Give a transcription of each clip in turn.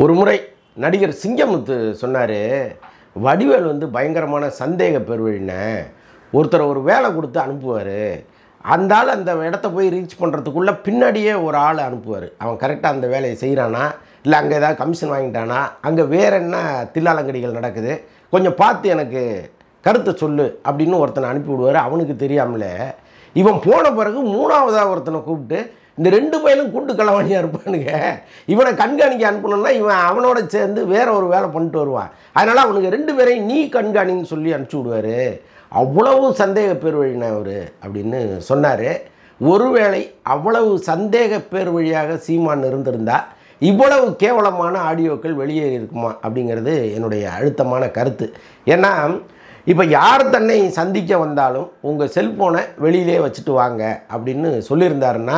ஒரு முறை நடிகர் சிங்கமுத்து சொன்னார், வடிவேல் வந்து பயங்கரமான சந்தேக பெருவழின ஒருத்தரை ஒரு வேலை கொடுத்து அனுப்புவார். அந்த ஆள் அந்த இடத்த போய் ரீச் பண்ணுறதுக்குள்ளே பின்னாடியே ஒரு ஆள் அனுப்புவார். அவன் கரெக்டாக அந்த வேலையை செய்கிறானா, இல்லை அங்கே ஏதாவது கமிஷன் வாங்கிட்டானா, அங்கே வேறு என்ன தில்லாலங்கடிகள் நடக்குது, கொஞ்சம் பார்த்து எனக்கு கருத்தை சொல்லு அப்படின்னு ஒருத்தனை அனுப்பிவிடுவார். அவனுக்கு தெரியாமலே இவன் போன பிறகு மூணாவதாக ஒருத்தனை கூப்பிட்டு, இந்த ரெண்டு பையனும் கூட்டு களவாணியாக இருப்பானுங்க, இவனை கண்காணிக்க அனுப்பணும்னா இவன் அவனோட சேர்ந்து வேற ஒரு வேலை பண்ணிட்டு வருவான். அதனால் அவனுக்கு ரெண்டு பேரையும் நீ கண்காணின்னு சொல்லி அனுப்பிச்சி விடுவார். அவ்வளவு சந்தேக பேர் வழினா அவர் அப்படின்னு சொன்னார். ஒருவேளை அவ்வளவு சந்தேக பேர் வழியாக சீமான் இருந்திருந்தா இவ்வளவு கேவலமான ஆடியோக்கள் வெளியே இருக்குமா அப்படிங்கிறது என்னுடைய அழுத்தமான கருத்து. ஏன்னா இப்போ யார் தன்னை சந்திக்க வந்தாலும் உங்கள் செல்ஃபோனை வெளியிலே வச்சுட்டு வாங்க அப்படின்னு சொல்லியிருந்தாருன்னா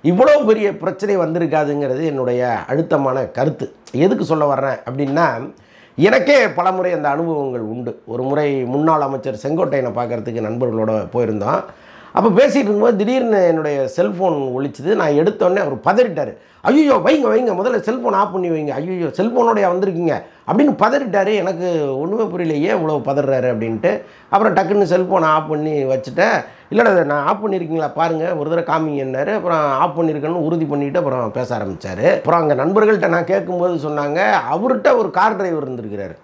இவ்வளோ பெரிய பிரச்சனை வந்திருக்காதுங்கிறது என்னுடைய அழுத்தமான கருத்து. எதுக்கு சொல்ல வர்றேன் அப்படின்னா, எனக்கே பல முறை அந்த அனுபவங்கள் உண்டு. ஒரு முறை முன்னாள் அமைச்சர் செங்கோட்டையனை பார்க்குறதுக்கு நண்பர்களோடு போயிருந்தோம். அப்போ பேசிகிட்டு இருக்கும்போது திடீர்னு என்னுடைய செல்ஃபோன் ஒழிச்சுது. நான் எடுத்தோடனே அவர் பதறிட்டார். ஐயோ வைங்க வைங்க, முதல்ல செல்ஃபோன் ஆஃப் பண்ணி வைங்க, ஐயோ செல்ஃபோனோடைய வந்திருக்கீங்க அப்படின்னு பதறிட்டார். எனக்கு ஒன்றுமே புரியல, ஏன் இவ்வளோ பதறாரு அப்படின்ட்டு. அப்புறம் டக்குன்னு செல்ஃபோனை ஆஃப் பண்ணி வச்சுட்டேன். இல்லைடா நான் ஆஃப் பண்ணியிருக்கீங்களா பாருங்கள், ஒரு தடவை காமிங்கன்னாரு. அப்புறம் ஆஃப் பண்ணியிருக்கேன்னு உறுதி பண்ணிவிட்டு அப்புறம் பேச ஆரம்பித்தார். அப்புறம் அங்கே நண்பர்கள்ட்ட நான் கேட்கும்போது சொன்னாங்க, அவர்கிட்ட ஒரு கார் டிரைவர் இருந்திருக்கிறார்,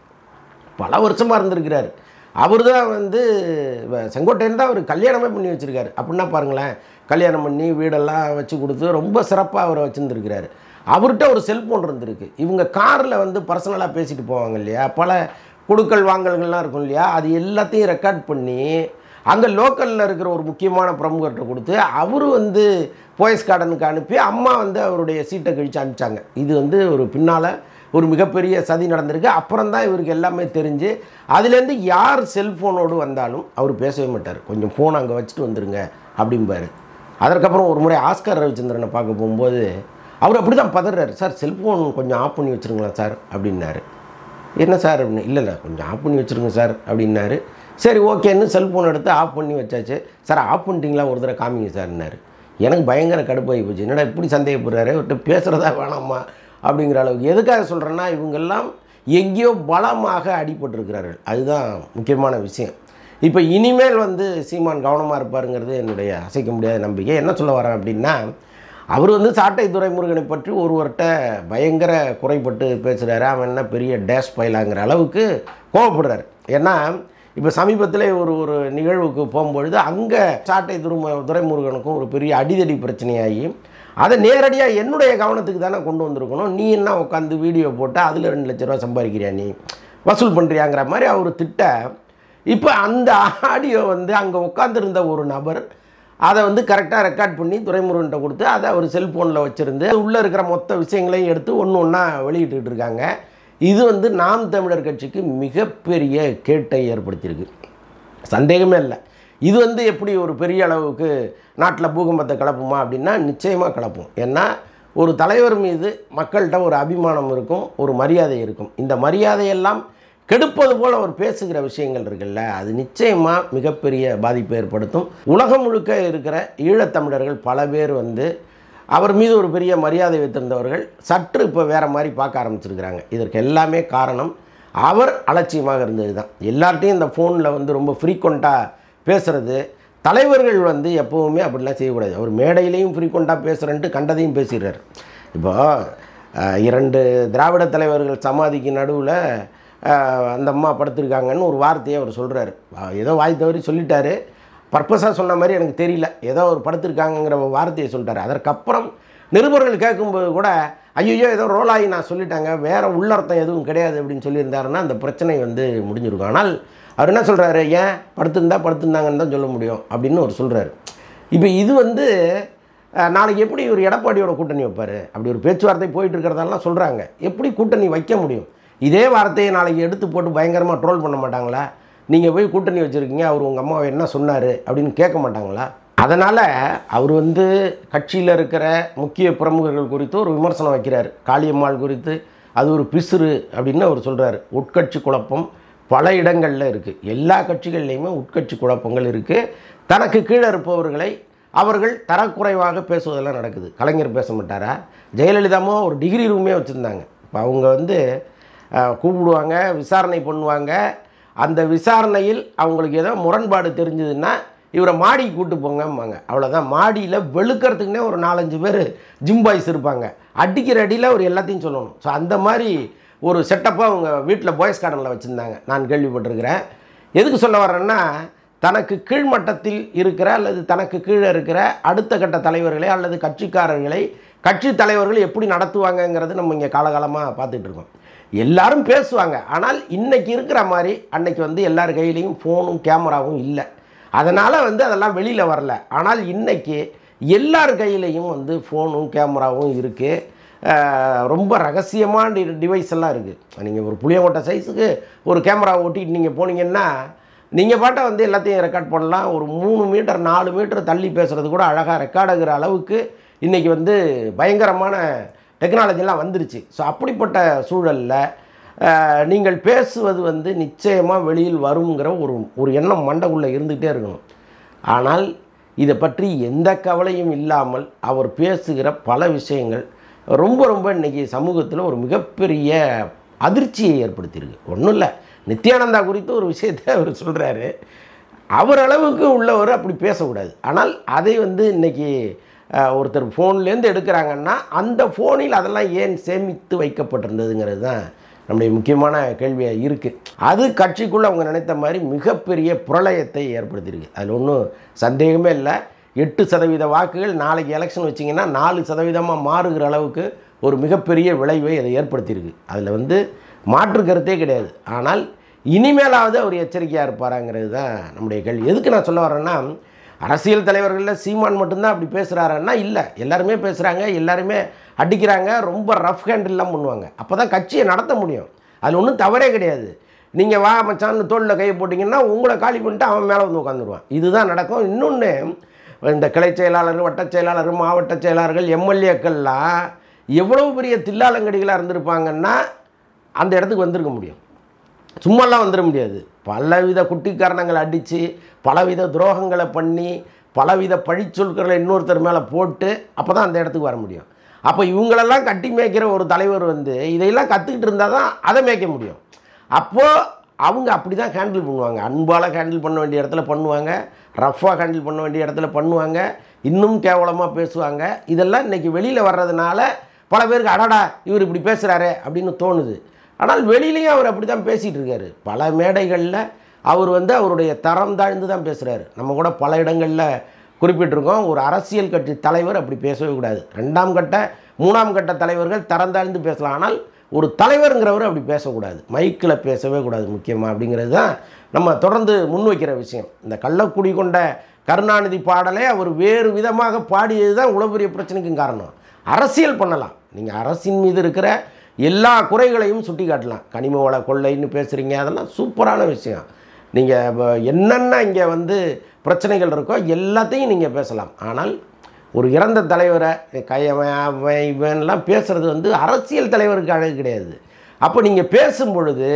பல வருஷமாக இருந்திருக்கிறார். அவர் தான் வந்து செங்கோட்டையன் தான் அவர் கல்யாணமே பண்ணி வச்சுருக்காரு. அப்படின்னா பாருங்களேன், கல்யாணம் பண்ணி வீடெல்லாம் வச்சு கொடுத்து ரொம்ப சிறப்பாக அவரை வச்சுருந்துருக்கிறாரு. அவர்கிட்ட ஒரு செல்ஃபோன் இருந்திருக்கு. இவங்க காரில் வந்து பர்சனலாக பேசிட்டு போவாங்க இல்லையா, பல கொடுக்கல் வாங்கல்கள்லாம் இருக்கும் இல்லையா, அது எல்லாத்தையும் ரெக்கார்ட் பண்ணி அங்கே லோக்கலில் இருக்கிற ஒரு முக்கியமான பிரமுகர்கிட்ட கொடுத்து அவர் வந்து போயஸ் கார்டனுக்கு அனுப்பி அம்மா வந்து அவருடைய சீட்டை கழித்து அனுப்பிச்சாங்க. இது வந்து ஒரு பின்னால் ஒரு மிகப்பெரிய சதி நடந்திருக்கு. அப்புறம் தான் இவருக்கு எல்லாமே தெரிஞ்சு அதுலேருந்து யார் செல்ஃபோனோடு வந்தாலும் அவர் பேசவே மாட்டார், கொஞ்சம் ஃபோன் அங்கே வச்சுட்டு வந்துடுங்க அப்படிம்பார். அதற்கப்புறம் ஒரு முறை ஆஸ்கர் ரவிச்சந்திரனை பார்க்க போகும்போது அவர் அப்படி தான் பதறாரு, சார் செல்ஃபோன் கொஞ்சம் ஆஃப் பண்ணி வச்சுருங்களா சார் அப்படின்னாரு. என்ன சார் அப்படின்னு, இல்லை கொஞ்சம் ஆஃப் பண்ணி வச்சுருங்க சார் அப்படின்னாரு. சரி ஓகேன்னு செல்ஃபோன் எடுத்து ஆஃப் பண்ணி வச்சாச்சு. சார் ஆஃப் பண்ணிட்டீங்களா, ஒரு தடவை காமிங்க சார்னாரு. எனக்கு பயங்கர கடுப்பாகி போச்சு, என்னடா இப்படி சந்தேகப்படுறாரு, அவர்கிட்ட பேசுகிறதா வேணாமா அப்படிங்கிற அளவுக்கு. எதுக்காக சொல்கிறேன்னா, இவங்கெல்லாம் எங்கேயோ பலமாக அடிபட்டிருக்கிறார்கள், அதுதான் முக்கியமான விஷயம். இப்போ இனிமேல் வந்து சீமான் கவனமாக இருப்பாருங்கிறது என்னுடைய அசைக்க முடியாத நம்பிக்கை. என்ன சொல்ல வரேன் அப்படின்னா, அவர் வந்து சாட்டை துரைமுருகனை பற்றி ஒருவர்கிட்ட பயங்கர குறைப்பட்டு பேசுகிறாரு, அவன் என்ன பெரிய டேஷ் பயிலாங்கிற அளவுக்கு கோவப்படுறாரு. ஏன்னா இப்போ சமீபத்தில் ஒரு நிகழ்வுக்கு போகும்பொழுது அங்கே சாட்டை துரைமுருகனுக்கும் ஒரு பெரிய அடிதடி பிரச்சனையாகி அதை நேரடியாக என்னுடைய கவனத்துக்கு தானே கொண்டு வந்திருக்கணும். நீ என்ன உட்காந்து வீடியோ போட்டு அதில் 2 லட்ச ரூபா சம்பாதிக்கிறியா, நீ வசூல் பண்ணுறியாங்கிற மாதிரி அவர் திட்ட. இப்போ அந்த ஆடியோ வந்து அங்கே உட்காந்துருந்த ஒரு நபர் அதை வந்து கரெக்டாக ரெக்கார்ட் பண்ணி துரைமுருகன்கிட்ட கொடுத்து அதை அவர் செல்ஃபோனில் வச்சுருந்து உள்ளே இருக்கிற மொத்த விஷயங்களையும் எடுத்து ஒன்று ஒன்றா வெளியிட்டு இருக்காங்க. இது வந்து நாம் தமிழர் கட்சிக்கு மிகப்பெரிய கேட்டை ஏற்படுத்தியிருக்கு, சந்தேகமே இல்லை. இது வந்து எப்படி ஒரு பெரிய அளவுக்கு நாட்டில் பூகம்பத்தை கிளப்புமா அப்படின்னா நிச்சயமாக கிளப்பும். ஏன்னா ஒரு தலைவர் மீது மக்கள்கிட்ட ஒரு அபிமானம் இருக்கும், ஒரு மரியாதை இருக்கும். இந்த மரியாதையெல்லாம் கெடுப்பது போல் அவர் பேசுகிற விஷயங்கள் இருக்குல்ல, அது நிச்சயமாக மிகப்பெரிய பாதிப்பை ஏற்படுத்தும். உலகம் முழுக்க இருக்கிற ஈழத்தமிழர்கள் பல பேர் வந்து அவர் மீது ஒரு பெரிய மரியாதை வைத்திருந்தவர்கள் சற்று இப்போ வேறு மாதிரி பார்க்க ஆரம்பிச்சிருக்கிறாங்க. இதற்கு எல்லாமே காரணம் அவர் அலட்சியமாக இருந்தது தான். எல்லார்ட்டையும் இந்த ஃபோனில் வந்து ரொம்ப ஃப்ரீக்வெண்ட்டாக பேசுகிறது. தலைவர்கள் வந்து எப்போவுமே அப்படிலாம் செய்யக்கூடாது. அவர் மேடையிலையும் ஃப்ரீக்வெண்ட்டாக பேசுகிறேன்ட்டு கண்டதையும் பேசிடுறார். இப்போ 2 திராவிட தலைவர்கள் சமாதிக்கு நடுவில் அந்த அம்மா படுத்திருக்காங்கன்னு ஒரு வார்த்தையை அவர் சொல்கிறார். ஏதோ வாய் தவறி சொல்லிட்டாரு, பர்பஸாக சொன்ன மாதிரி எனக்கு தெரியல, ஏதோ ஒரு படுத்திருக்காங்கங்கிற வார்த்தையை சொல்லிட்டார். அதற்கப்புறம் நிருபர்கள் கேட்கும்போது கூட ஐயோ ஏதோ ரோலாகி நான் சொல்லிட்டாங்க, வேறு உள்ளர்த்தம் எதுவும் கிடையாது அப்படின்னு சொல்லியிருந்தாருன்னா அந்த பிரச்சனை வந்து முடிஞ்சிருக்கும். ஆனால் அவர் என்ன சொல்கிறாரு, ஏன் படுத்திருந்தாங்கன்னு தான் சொல்ல முடியும் அப்படின்னு அவர் சொல்கிறாரு. இப்போ இது வந்து நாளைக்கு எப்படி ஒரு எடப்பாடியோட கூட்டணி வைப்பார், அப்படி ஒரு பேச்சுவார்த்தை போயிட்டு இருக்கிறதெல்லாம் சொல்கிறாங்க, எப்படி கூட்டணி வைக்க முடியும்? இதே வார்த்தையை நாளைக்கு எடுத்து போட்டு பயங்கரமாக ட்ரோல் பண்ண மாட்டாங்களா? நீங்கள் போய் கூட்டணி வச்சுருக்கீங்க, அவர் உங்கள் அம்மாவை என்ன சொன்னார் அப்படின்னு கேட்க மாட்டாங்களா? அதனால் அவர் வந்து கட்சியில் இருக்கிற முக்கிய பிரமுகர்கள் குறித்து ஒரு விமர்சனம் வைக்கிறார். காளியம்மாள் குறித்து அது ஒரு பிசுறு அப்படின்னு அவர் சொல்கிறார். உட்கட்சி குழப்பம் பல இடங்களில் இருக்குது, எல்லா கட்சிகள்லேயுமே உட்கட்சி குழப்பங்கள் இருக்குது. தனக்கு கீழே இருப்பவர்களை அவர்கள் தரக்குறைவாக பேசுவதெல்லாம் நடக்குது. கலைஞர் பேச மாட்டாரா? ஜெயலலிதாவும் ஒரு டிகிரி ரூமே வச்சுருந்தாங்க, அவங்க வந்து கூப்பிடுவாங்க, விசாரணை பண்ணுவாங்க. அந்த விசாரணையில் அவங்களுக்கு ஏதோ முரண்பாடு தெரிஞ்சதுன்னா இவரை மாடிக்கு கூப்பிட்டு போங்கம்பாங்க. அவ்வளோதான். மாடியில் வெளுக்கிறதுக்குன்னே ஒரு 4-5 பேர் ஜிம் பாய்ஸ் இருப்பாங்க. அடிக்கிற அடியில் அவர் எல்லாத்தையும் சொல்லணும். ஸோ அந்த மாதிரி ஒரு செட்டப்பாக அவங்க வீட்டில் பாய்ஸ் கார்டனில் வச்சுருந்தாங்க, நான் கேள்விப்பட்டிருக்கிறேன். எதுக்கு சொல்ல வர்றேன்னா, தனக்கு கீழ்மட்டத்தில் இருக்கிற அல்லது தனக்கு கீழே இருக்கிற அடுத்த கட்ட தலைவர்களை அல்லது கட்சிக்காரர்களை கட்சி தலைவர்கள் எப்படி நடத்துவாங்கங்கிறது நம்ம இங்கே காலகாலமாக பார்த்துட்டு இருக்கோம். எல்லாரும் பேசுவாங்க. ஆனால் இன்றைக்கி இருக்கிற மாதிரி அன்னைக்கு வந்து எல்லார் கையிலையும் ஃபோனும் கேமராவும் இல்லை. அதனால் வந்து அதெல்லாம் வெளியில் வரல. ஆனால் இன்றைக்கி எல்லார் கையிலையும் வந்து ஃபோனும் கேமராவும் இருக்குது. ரொம்ப ரகசியமான டிவைஸ் எல்லாம் இருக்குது. நீங்கள் ஒரு புளியங்கொட்டை சைஸுக்கு ஒரு கேமரா ஓட்டிட்டு நீங்கள் போனீங்கன்னா நீங்கள் பாட்டை வந்து எல்லாத்தையும் ரெக்கார்ட் பண்ணலாம். ஒரு 3 மீட்டர் 4 மீட்டர் தள்ளி பேசுகிறது கூட அழகாக ரெக்கார்ட் ஆகிற அளவுக்கு இன்றைக்கி வந்து பயங்கரமான டெக்னாலஜிலாம் வந்துருச்சு. ஸோ அப்படிப்பட்ட சூழலில் நீங்கள் பேசுவது வந்து நிச்சயமாக வெளியில் வருங்கிற ஒரு எண்ணம் மண்டைக்குள்ளே இருந்துகிட்டே இருக்கணும். ஆனால் இதை பற்றி எந்த கவலையும் இல்லாமல் அவர் பேசுகிற பல விஷயங்கள் ரொம்ப இன்றைக்கி சமூகத்தில் ஒரு மிகப்பெரிய அதிர்ச்சியை ஏற்படுத்தியிருக்கு. ஒன்றும் இல்லை, நித்யானந்தா குறித்து ஒரு விஷயத்தை அவர் சொல்கிறாரு. அவர் அளவுக்கு உள்ளவர் அப்படி பேசக்கூடாது. ஆனால் அதை வந்து இன்றைக்கி ஒருத்தர் ஃபோன்லேருந்து எடுக்கிறாங்கன்னா அந்த ஃபோனில் அதெல்லாம் ஏன் சேமித்து வைக்கப்பட்டிருந்ததுங்கிறது தான் நம்முடைய முக்கியமான கேள்வியாக இருக்குது. அது கட்சிக்குள்ளே அவங்க நினைத்த மாதிரி மிகப்பெரிய பிரளயத்தை ஏற்படுத்தியிருக்கு. அதில் ஒன்றும் சந்தேகமே இல்லை. 8% வாக்குகள் நாளைக்கு எலெக்ஷன் வச்சிங்கன்னா 4% மாறுகிற அளவுக்கு ஒரு மிகப்பெரிய விளைவை அதை ஏற்படுத்தியிருக்கு. அதில் வந்து மாற்று கருத்தே கிடையாது. ஆனால் இனிமேலாவது அவர் எச்சரிக்கையாக இருப்பாராங்கிறது தான் நம்முடைய கேள்வி. எதுக்கு நான் சொல்ல வரேன்னா, அரசியல் தலைவர்களில் சீமான் மட்டும்தான் அப்படி பேசுகிறாருன்னா இல்லை, எல்லாருமே பேசுகிறாங்க, எல்லாருமே அடிக்கிறாங்க, ரொம்ப ரஃப் ஹேண்டில்லாம் பண்ணுவாங்க. அப்போ தான் கட்சியை நடத்த முடியும். அதில் ஒன்றும் தவறே கிடையாது. நீங்கள் வா மச்சான்னு தோளில் கையை போட்டிங்கன்னா உங்களை காலி பண்ணிட்டு அவன் மேலே வந்து உட்காந்துருவான். இதுதான் நடக்கும். இன்னொன்று, இந்த கிளை செயலாளர், வட்டச் செயலாளர், மாவட்ட செயலாளர்கள், எம்எல்ஏக்கள்லாம் எவ்வளோ பெரிய தில்லாலங்கடிகளாக இருந்திருப்பாங்கன்னா அந்த இடத்துக்கு வந்திருக்க முடியும். சும்மாலாம் வந்துட முடியாது. பலவித குட்டிக்காரணங்களை அடித்து, பலவித துரோகங்களை பண்ணி, பலவித பழிச்சொற்களை இன்னொருத்தர் மேலே போட்டு அப்போ தான் அந்த இடத்துக்கு வர முடியும். அப்போ இவங்களெல்லாம் கட்டி மேய்க்கிற ஒரு தலைவர் வந்து இதையெல்லாம் கற்றுக்கிட்டு இருந்தால் தான் அதை மேய்க்க முடியும். அப்போது அவங்க அப்படி தான் ஹேண்டில் பண்ணுவாங்க. அன்பால் ஹேண்டில் பண்ண வேண்டிய இடத்துல பண்ணுவாங்க, ரஃப்பாக ஹேண்டில் பண்ண வேண்டிய இடத்துல பண்ணுவாங்க, இன்னும் கேவலமாக பேசுவாங்க. இதெல்லாம் இன்றைக்கி வெளியில் வர்றதுனால பல பேருக்கு அடடா இவர் இப்படி பேசுகிறாரே அப்படின்னு தோணுது. ஆனால் வெளியிலையும் அவர் அப்படி தான் பேசிகிட்டு இருக்காரு. பல மேடைகளில் அவர் வந்து அவருடைய தரம் தாழ்ந்து தான் பேசுகிறாரு. நம்ம கூட பல இடங்களில் குறிப்பிட்டிருக்கோம், ஒரு அரசியல் கட்சி தலைவர் அப்படி பேசவே கூடாது. 2ஆம் கட்ட 3ஆம் கட்ட தலைவர்கள் தரம் தாழ்ந்து பேசலாம். ஆனால் ஒரு தலைவருங்கிறவர் அப்படி பேசக்கூடாது, மைக்கில் பேசவே கூடாது முக்கியமாக. அப்படிங்கிறது தான் நம்ம தொடர்ந்து முன்வைக்கிற விஷயம். இந்த கள்ளக்குடி கொண்ட கருணாநிதி பாடலை அவர் வேறு விதமாக பாடியது தான் இவ்வளோ பெரிய பிரச்சனைக்கும் காரணம். அரசியல் பண்ணலாம், நீங்கள் அரசின் மீது இருக்கிற எல்லா குறைகளையும் சுட்டி காட்டலாம். கனிம வள கொள்ளைன்னு பேசுகிறீங்க, அதெல்லாம் சூப்பரான விஷயம். நீங்கள் என்னென்ன இங்கே வந்து பிரச்சனைகள் இருக்கோ எல்லாத்தையும் நீங்கள் பேசலாம். ஆனால் ஒரு இறந்த தலைவரை இவன்லாம் பேசுகிறது வந்து அரசியல் தலைவருக்கு அழகு கிடையாது. அப்போ நீங்கள் பேசும் பொழுது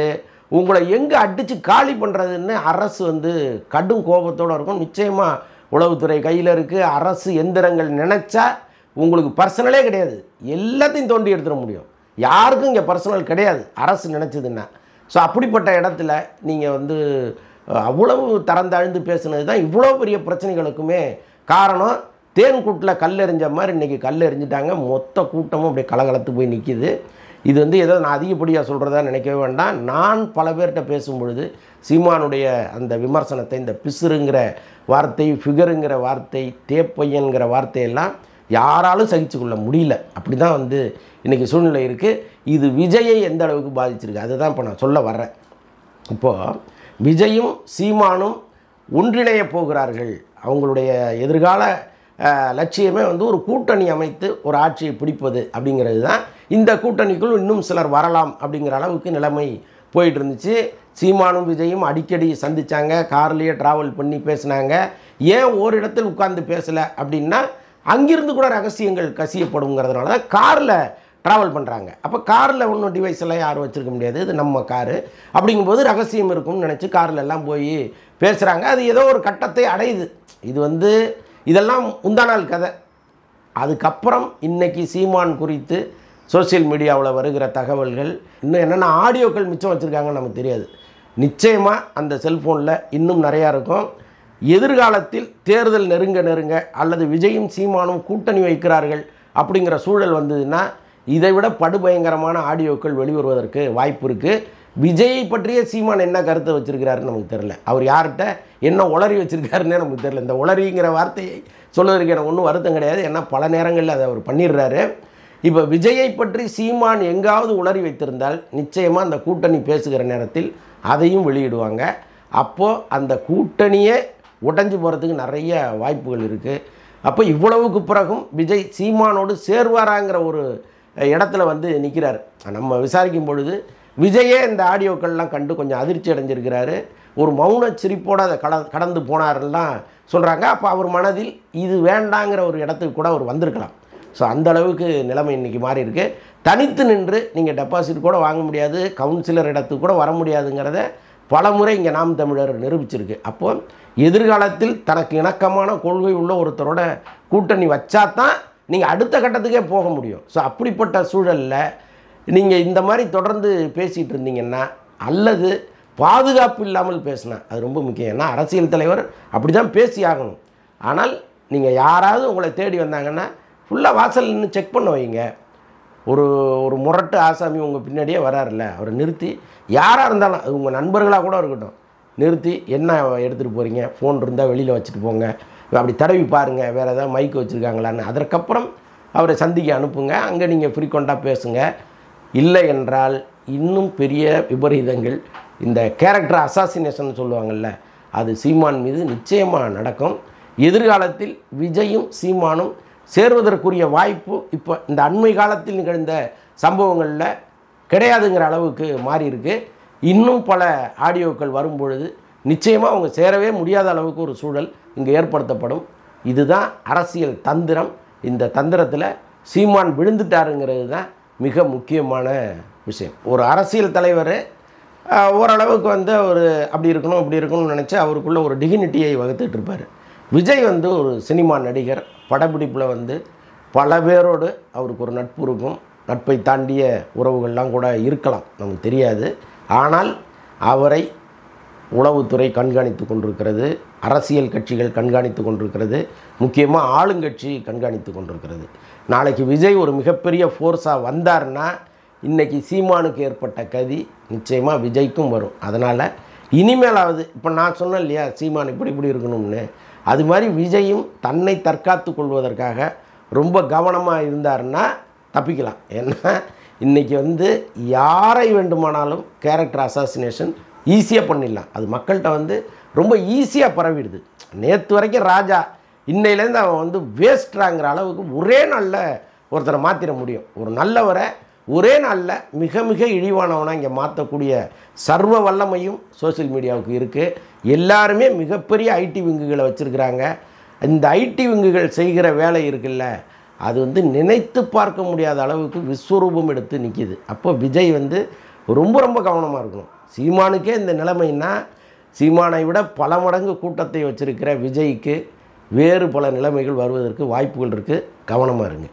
உங்களை எங்கே அடித்து காலி பண்ணுறதுன்னு அரசு வந்து கடும் கோபத்தோடு இருக்கும். நிச்சயமாக உளவுத்துறை கையில் இருக்குது. அரசு எந்திரங்கள் நினச்சா உங்களுக்கு பர்சனலே கிடையாது, எல்லாத்தையும் தோண்டி எடுத்துட முடியும். யாருக்கும் இங்கே பர்சனல் கிடையாது அரசு நினச்சதுன்னா. ஸோ அப்படிப்பட்ட இடத்துல நீங்கள் வந்து அவ்வளவு தரந்தாழ்ந்து பேசுனது தான் இவ்வளோ பெரிய பிரச்சனைகளுக்குமே காரணம். தேன் கூட்டில் கல் எறிஞ்ச மாதிரி இன்றைக்கி கல் எறிஞ்சிட்டாங்க. மொத்த கூட்டமும் அப்படியே கலகலத்து போய் நிற்கிது. இது வந்து ஏதோ நான் அதிகப்படியாக சொல்கிறதா நினைக்கவே வேண்டாம். நான் பல பேர்கிட்ட பேசும்பொழுது சீமானுடைய அந்த விமர்சனத்தை, இந்த பிசுறுங்கிற வார்த்தை, ஃபிகருங்கிற வார்த்தை, தேப்பையன்கிற வார்த்தையெல்லாம் யாராலும் சகிச்சு கொள்ள முடியல. அப்படி தான் வந்து இன்றைக்கி சூழ்நிலை இருக்குது. இது விஜயை எந்த அளவுக்கு பாதிச்சிருக்கு அதுதான் இப்போ நான் சொல்ல வர்றேன். இப்போது விஜயும் சீமானும் ஒன்றிணைய போகிறார்கள். அவங்களுடைய எதிர்கால லட்சியமே வந்து ஒரு கூட்டணி அமைத்து ஒரு ஆட்சியை பிடிப்பது அப்படிங்கிறது தான். இந்த கூட்டணிக்குள் இன்னும் சிலர் வரலாம் அப்படிங்கிற அளவுக்கு நிலைமை போயிட்டு இருந்துச்சு. சீமானும் விஜயும் அடிக்கடி சந்தித்தாங்க, கார்லேயே ட்ராவல் பண்ணி பேசினாங்க. ஏன் ஓரிடத்தில் உட்கார்ந்து பேசலை அப்படின்னா அங்கிருந்து கூட ரகசியங்கள் கசியப்படுங்கிறதுனால தான் காரில் ட்ராவல் பண்ணுறாங்க. அப்போ காரில் ஒன்றும் டிவைஸ் எல்லாம் யாரும் வச்சுருக்க முடியாது, இது நம்ம காரு அப்படிங்கும்போது ரகசியம் இருக்கும்னு நினச்சி காரில் எல்லாம் போய் பேசுகிறாங்க. அது ஏதோ ஒரு கட்டத்தை அடையுது. இது வந்து இதெல்லாம் முந்தா நாள் கதை. அதுக்கப்புறம் இன்றைக்கி சீமான் குறித்து சோசியல் மீடியாவில் வருகிற தகவல்கள், இன்னும் என்னென்ன ஆடியோக்கள் மிச்சம் வச்சுருக்காங்கன்னு நமக்கு தெரியாது. நிச்சயமாக அந்த செல்ஃபோனில் இன்னும் நிறையா இருக்கும். எதிர்காலத்தில் தேர்தல் நெருங்க நெருங்க அல்லது விஜயும் சீமானும் கூட்டணி வைக்கிறார்கள் அப்படிங்கிற சூழல் வந்ததுன்னா இதை விட படுபயங்கரமான ஆடியோக்கள் வெளிவருவதற்கு வாய்ப்பு இருக்குது. விஜயை பற்றிய சீமான் என்ன கருத்தை வச்சுருக்கிறாருன்னு நமக்கு தெரில. அவர் யார்கிட்ட என்ன உளறி வச்சுருக்காருன்னே நமக்கு தெரில. இந்த உளறிங்கிற வார்த்தையை சொல்வதற்கு எனக்கு ஒன்றும் வருத்தம் கிடையாது. ஏன்னா பல நேரங்களில் அதை அவர் பண்ணிடுறாரு. இப்போ விஜயை பற்றி சீமான் எங்காவது உளறி வைத்திருந்தால் நிச்சயமாக அந்த கூட்டணி பேசுகிற நேரத்தில் அதையும் வெளியிடுவாங்க. அப்போது அந்த கூட்டணியே உடைஞ்சு போகிறதுக்கு நிறைய வாய்ப்புகள் இருக்குது. அப்போ இவ்வளவுக்கு பிறகும் விஜய் சீமானோடு சேர்வாராங்கிற ஒரு இடத்துல வந்து நிற்கிறார். நம்ம விசாரிக்கும் பொழுது விஜயே இந்த ஆடியோக்கள்லாம் கண்டு கொஞ்சம் அதிர்ச்சி அடைஞ்சிருக்கிறாரு. ஒரு மௌன சிரிப்போடு அதை கடந்து போனார்லாம் சொல்கிறாங்க. அப்போ அவர் மனதில் இது வேண்டாங்கிற ஒரு இடத்துக்கு கூட அவர் வந்திருக்கலாம். ஸோ அந்த அளவுக்கு நிலைமை இன்றைக்கி மாறி இருக்கு. தனித்து நின்று நீங்கள் டெபாசிட் கூட வாங்க முடியாது, கவுன்சிலர் இடத்துக்கு கூட வர முடியாதுங்கிறத பல முறை இங்கே நாம் தமிழர் நிரூபிச்சிருக்கு. அப்போது எதிர்காலத்தில் தனக்கு இணக்கமான கொள்கை உள்ள ஒருத்தரோட கூட்டணி வச்சாதான் நீங்கள் அடுத்த கட்டத்துக்கே போக முடியும். ஸோ அப்படிப்பட்ட சூழலில் நீங்கள் இந்த மாதிரி தொடர்ந்து பேசிகிட்டு இருந்தீங்கன்னா அல்லது பாதுகாப்பு இல்லாமல் பேசினா அது ரொம்ப முக்கியம். ஏன்னா அரசியல் தலைவர் அப்படி தான் பேசி ஆகணும். ஆனால் நீங்கள் யாராவது உங்களை தேடி வந்தாங்கன்னா ஃபுல்லாக வாசல் நின்று செக் பண்ண வைங்க. ஒரு முரட்டு ஆசாமி உங்கள் பின்னாடியே வராருல்ல, அவரை நிறுத்தி யாராக இருந்தாலும் அது உங்கள் நண்பர்களாக கூட இருக்கட்டும், நிறுத்தி என்ன எடுத்துகிட்டு போகிறீங்க, ஃபோன் இருந்தால் வெளியில் வச்சுட்டு போங்க, அப்படி தடவி பாருங்கள் வேறு ஏதாவது மைக்கு வச்சுருக்காங்களான்னு. அதற்கப்புறம் அவரை சந்திக்க அனுப்புங்க. அங்கே நீங்கள் ஃப்ரீக்வெண்ட்டாக பேசுங்க. இல்லை என்றால் இன்னும் பெரிய விபரீதங்கள், இந்த கேரக்டர் அசாசினேஷன் சொல்லுவாங்கள்ல, அது சீமான் மீது நிச்சயமாக நடக்கும். எதிர்காலத்தில் விஜயும் சீமானும் சேர்வதற்குரிய வாய்ப்பு இப்போ இந்த அண்மை காலத்தில் நிகழ்ந்த சம்பவங்களில் கிடையாதுங்கிற அளவுக்கு மாறி இருக்கு. இன்னும் பல ஆடியோக்கள் வரும்பொழுது நிச்சயமாக அவங்க சேரவே முடியாத அளவுக்கு ஒரு சூழல் இங்கே ஏற்படுத்தப்படும். இதுதான் அரசியல் தந்திரம். இந்த தந்திரத்தில் சீமான் விழுந்துட்டாருங்கிறது தான் மிக முக்கியமான விஷயம். ஒரு அரசியல் தலைவர் ஓரளவுக்கு வந்து அவர் அப்படி இருக்கணும் இப்படி இருக்கணும்னு நினச்சி அவருக்குள்ள ஒரு டிகினிட்டியை வகுத்துட்டு இருப்பார். விஜய் வந்து ஒரு சினிமா நடிகர். படப்பிடிப்பில் வந்து பல பேரோடு அவருக்கு ஒரு நட்பு இருக்கும். நட்பை தாண்டிய உறவுகள்லாம் கூட இருக்கலாம், நமக்கு தெரியாது. ஆனால் அவரை உளவுத்துறை கண்காணித்து கொண்டிருக்கிறது, அரசியல் கட்சிகள் கண்காணித்து கொண்டிருக்கிறது, முக்கியமாக ஆளுங்கட்சி கண்காணித்து கொண்டிருக்கிறது. நாளைக்கு விஜய் ஒரு மிகப்பெரிய ஃபோர்ஸாக வந்தார்னா இன்றைக்கி சீமானுக்கு ஏற்பட்ட கதி நிச்சயமாக விஜய்க்கும் வரும். அதனால் இனிமேலாவது இப்போ நான் சொன்னேன் இல்லையா சீமான் இப்படி இருக்கணும்னு, அது மாதிரி விஜயும் தன்னை தற்காத்து கொள்வதற்காக ரொம்ப கவனமாக இருந்தார்னா தப்பிக்கலாம். ஏன்னா இன்றைக்கி வந்து யாரை வேண்டுமானாலும் கேரக்டர் அசாசினேஷன் ஈஸியாக பண்ணிடலாம். அது மக்கள்கிட்ட வந்து ரொம்ப ஈஸியாக பரவிடுது. நேற்று வரைக்கும் ராஜா, இன்னையிலேருந்து அவன் வந்து வேஸ்ட்ராங்கிற அளவுக்கு ஒரே நாளில் ஒருத்தரை மாற்றிட முடியும். ஒரு நல்லவரை ஒரே நாளில் மிக மிக இழிவானவனாக இங்கே மாற்றக்கூடிய சர்வ வல்லமையும் சோசியல் மீடியாவுக்கு இருக்குது. எல்லாருமே மிகப்பெரிய ஐடி விங்குகளை வச்சுருக்கிறாங்க. இந்த ஐடி விங்குகள் செய்கிற வேலை இருக்குல்ல, அது வந்து நினைத்து பார்க்க முடியாத அளவுக்கு விஸ்வரூபம் எடுத்து நிற்கிது. அப்போ விஜய் வந்து ரொம்ப ரொம்ப கவனமாக இருக்கணும். சீமானுக்கே இந்த நிலைமைன்னா சீமானை விட பல மடங்கு கூட்டத்தை வச்சுருக்கிற விஜய்க்கு வேறு பல நிலைமைகள் வருவதற்கு வாய்ப்புகள் இருக்குது. கவனமாக இருங்க.